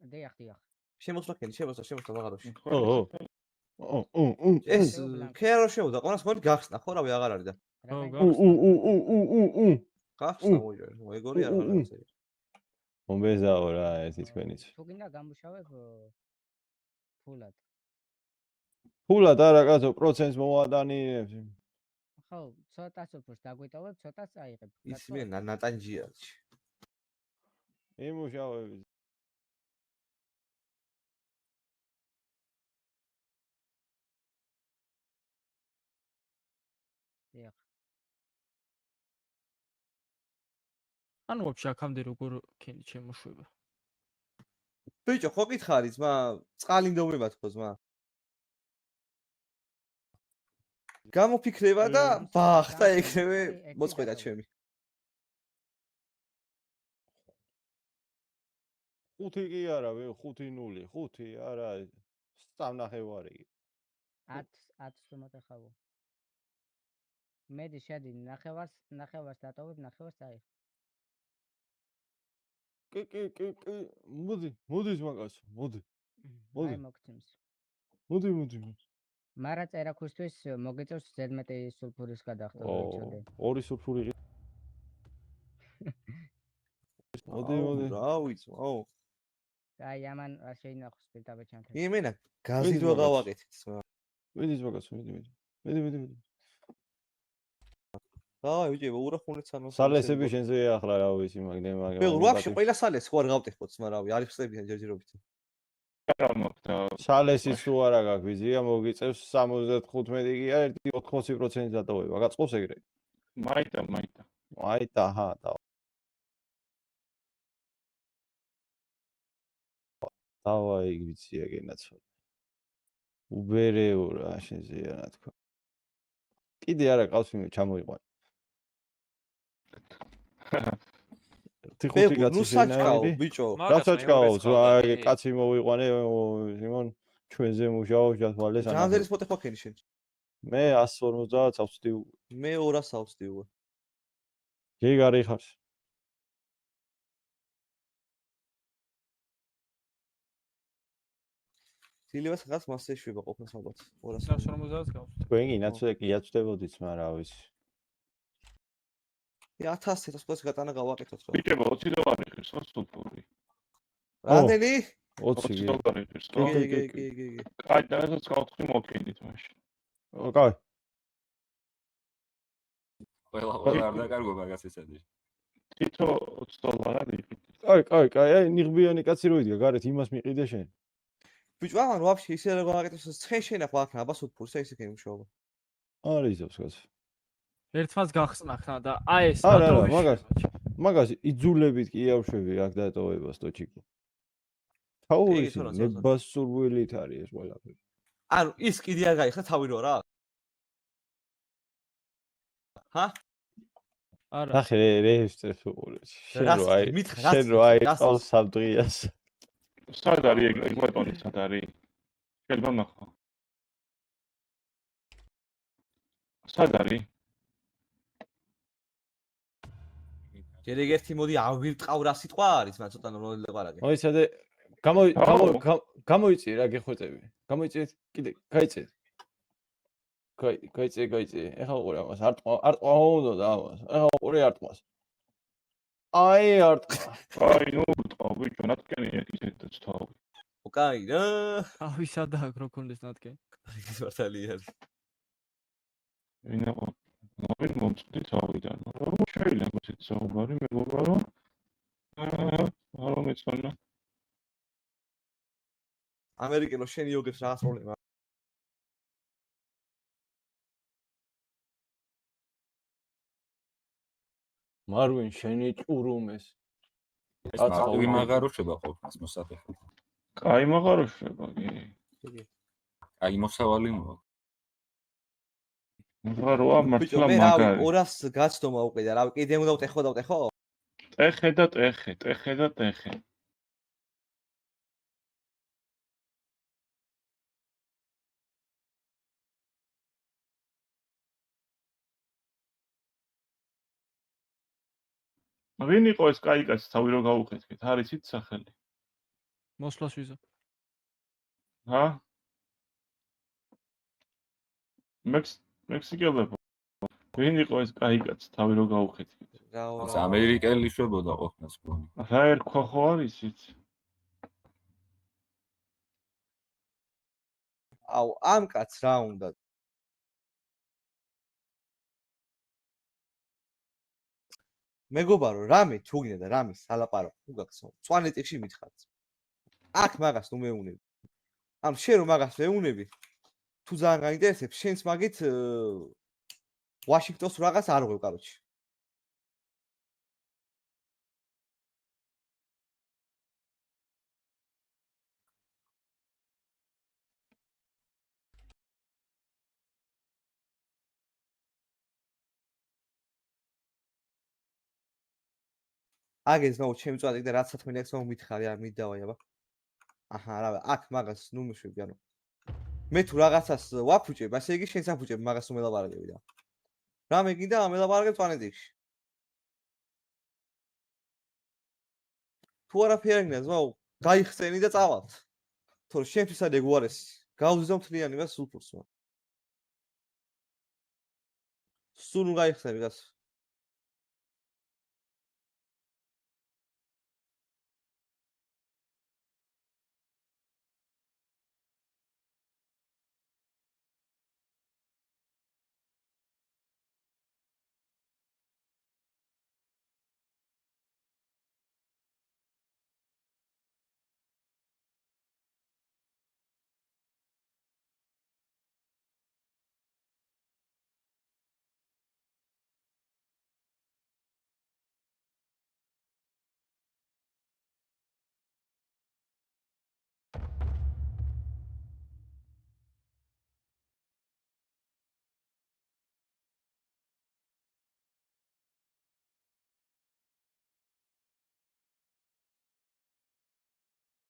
დიახ. შემოსვლა კენი, შემოსვლა ვაღაროში. ეს ქერო შევდა, ყონას მოდი გახსნა, ხო რავი აღარ არის და. გახსნა მოიჯერ, ეგორი არ რაღაცა. მომბეზაო რა ეს თქვენიც. თუ გინდა გამუშავებ ფულად. ფულად არა კაცო, პროცენტს მოვადანიებს. ხო, ცოტა სოფურს დაგვიტოვებ, ცოტას აიღებ. ის მე ნატანჯია. იმუშავები. დიახ. ანუ ვაფშე აქამდე როგორ ქენი შემოშვება. ბიჭო, ხო გითხარი ძმა, წყალი ნდომება თქო ძმა. გამოფიქრება და ბახტა ეგრევე მოწყვეტა ჩემი. 5 კი არა, 5-0, 5 არა, 3.5 კი. 10 სუმოთ ახავო. მედი შედი ნახევარს დატოვებ, ნახევარს აიღებ. კი, მოდი მაგას, მოდი. აი მოგცემს. მოდი. მარა წერაქვისთვის მოგიწევს ზედმეტი სულფურის გადახდა, ვიცოდე. 2 სულფური. მოდი. რა ვიცო. აი ამან არ შეინახოს პირდაპირ ჩამთრევი. იმენა გაზიდვა გავაკეთეთ ძმა. მიდის მაგას, მიდი. აი ვიჭე, ურახუნეთ სანამ. სალესები შენზე ახლა რა ვიცი, მაგდენ. მე ვაფშე ყველა სალეს ხო არ გავტეხოთ ძმა, რავი, არის ხსებიან ჯერჯერობით. სალესიც თუ არა გაქვს, ვიზია მოგიწევს 75 კი არა, 80% დატოვება. გაწყობს ეგრე. მაიტა, ჰა, დავაი ვიცია გენაცო. უბერეო რა შენზე რა თქმა. კიდე არა ყავს მე ჩამოიყვან. თიხუთი კაცი საჭკაო ბიჭო. რა საჭკაო, კაცი მოვიყვანე სიმონ ჩვენზე მუშაობს ჯათვალეს ანა. ჯანზერის ფოტო ხო ქენი შენ? მე 150 ავსტიუ. მე 200 ავსტიუ. ჯეი გარი ხარს. სილივას ხას მასე შვება ყოფნა ალბათ 250 გავს. თქვენ ინაცო კი აწვდებოდით, მაგრამ რა ვიცი. 1000 100 გატანა გავაკეთოთ რა. ბიჭებო 20 დოლარი ხირს ხო სულფური? რამდენი? 20 დოლარი ხირს ხო? კი. კაი, დაგასაც გავთხრი მოკინდით მაშინ. კაი. ყველა არ დაკარგო მაგას ესეთი. თითო 20 დოლარი. კაი, აი ნიღბიანი კაცი რო იდგა, გარეთ იმას მიყიდე შენ. ბიჭო, ამან ვაფშე ისე რა გავაკეთოს, ცხენ შენახვა აქ აბა სულფურს, ესე კი მუშაობა. არის იზობს კაცი. ერთმანს გახსნა ხნა და აი ეს არა, მაგას იძულებით კი ავშვები აქ დატოვებას ტოჩიკო. თავის ნებასურველით არის ეს ყველაფერი. ანუ ის კიდე არ გაიხსნა თავი რო რა? ჰა? არა. ნახე რეესტრებს უყურეთ. შენ რო აი ყავს სამდღიას. სად არის ეგ ბატონი სად არის? შეიძლება ნახო. სად არის? ჯერ ერთი მოდი ავირტყავ რა სიტყვა არის, მაგრამ ცოტა ნორმალური ლაპარაკი. მოიცადე, გამოიწი რა გეხვეწები. გამოიწი კიდე, გაიწე. გაიწე. ეხლა უყურე ამას, არტყვა უნდა და ამას. ეხლა უყურე არტყვას. აი არტყვა. აი ნუ უტყვა, ბიჭო, ნატკენია ისეთაც თავი. ოკაი რა. ავი სადაა რო კონდეს ნატკენი. ის მართალი არის. ვინაყო მოვინ მომწდი თავიდან. რა შეიძლება ისეთ საუბარი მეგონა რომ არა მეცონა. ამერიკელო შენ იოგებს რაღაც პრობლემა. მარვინ შენი ჭურუმეს. ეს მარტივი მაღაროშება ყოფნას მოსაფეხად. კაი მაღაროშება კი. აი მოსავალი მოაქვს. მაღაროა მართლა მაგარი. 200 გაცდომა უყიდა, რა კიდე უნდა დავტეხო? ტეხე. ვინ იყო ეს კაი კაცი თავი რო გაუხეთქეთ? არის იცი სახელი? მოსვლას ვიზა. ჰა? მექსიკელებო. ვინ იყო ეს კაი კაცი, თავი რო გაუხეთქით. ეს ამერიკელი შვებოდა ყოფნას გონი. რა ერქვა ხო არის იცით? აუ, ამ კაცს რა უნდა? მეგობარო, რამე თუ გინდა და რამის ალაპარაკო, თუ გაქცო. წვანე ტექში მითხართ. აქ მაგას ნუ მეუნები. ამ შენ რომ მაგას მეუნები, თუ ძალიან გაინტერესებს, შენს მაგით ვაშინგტონს რაღაც არ ღვევ, კაროჩი. აგეს ნუ ჩემი წვადი და რაც საქმე აქვს მომითხარი, არ მიდავაი აბა. აჰა, რა, აქ მაგას ნუ მიშვები, ანუ მე თუ რაღაცას ვაფუჭებ, ასე იგი შენს აფუჭებ მაგას ნუ მელაპარაკები და. რამე გინდა ამელაპარაკებ წვანე ტექში. თუ არაფერი არ გინდა, ზაუ, გაიხსენი და წავალთ. თორე შენთვის არ ეგუარესი. გავზიზო მთლიანი და სულფურს. სულ გაიხსენი გას.